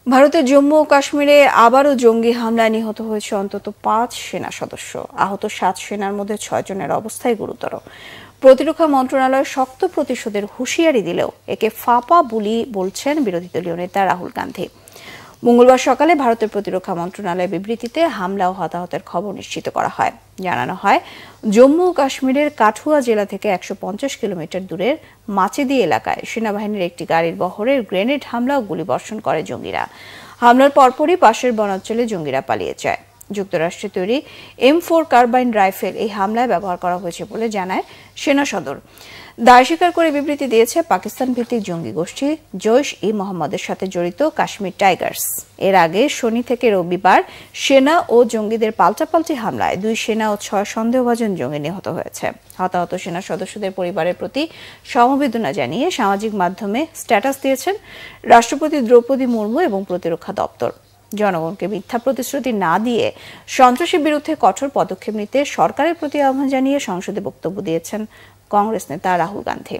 ভারতের জম্মু ও কাশ্মীরে আবারও জঙ্গি হামলায় নিহত হয়েছে অন্তত ৫ সেনা সদস্য। আহত ৭ সেনার মধ্যে ৬ জনের অবস্থাই গুরুতর। প্রতিরক্ষা মন্ত্রণালয় শক্ত প্রতিশোধের হুঁশিয়ারি দিলেও একে ফাঁপা বুলি বলছেন বিরোধী দলীয় নেতা রাহুল গান্ধী। মঙ্গলবার সকালে ভারতের প্রতিরক্ষা মন্ত্রণালয়ের বিবৃতিতে হামলা ও হতাহতের খবর নিশ্চিত করা হয়। জানানো হয়, জম্মু ও কাশ্মীরের কাঠুয়া জেলা থেকে ১৫০ কিলোমিটার দূরের মাচেদি এলাকায় সেনাবাহিনীর একটি গাড়ির বহরে গ্রেনেড হামলা ও গুলিবর্ষণ করে জঙ্গিরা। হামলার পরপরই পাশের বনাঞ্চলে জঙ্গিরা পালিয়ে যায়। যুক্তরাষ্ট্রে তৈরি M4 কার্বাইন রাইফেল এই হামলায় ব্যবহার করা হয়েছে বলে জানায় সেনা সদর। দায় স্বীকার করে বিবৃতি দিয়েছে পাকিস্তান ভিত্তিক জঙ্গি গোষ্ঠী জৈশ-ই-মোহাম্মদের সাথে জড়িত কাশ্মীর টাইগার্স। এর আগে শনি থেকে রবিবার সেনা ও জঙ্গিদের পাল্টাপাল্টি হামলায় 2 সেনা ও 6 সন্দেহভাজন জঙ্গি নিহত হয়েছে। হতাহত সেনা সদস্যদের পরিবারের প্রতি সমবেদনা জানিয়ে সামাজিক মাধ্যমে স্ট্যাটাস দিয়েছেন রাষ্ট্রপতি দ্রৌপদী মুর্মু এবং প্রতিরক্ষা দপ্তর। জনগণকে মিথ্যা প্রতিশ্রুতি না দিয়ে সন্ত্রাসের বিরুদ্ধে কঠোর পদক্ষেপ নিতে সরকারের প্রতি আহ্বান জানিয়ে সংসদে বক্তব্য দিয়েছেন কংগ্রেস নেতা রাহুল গান্ধী।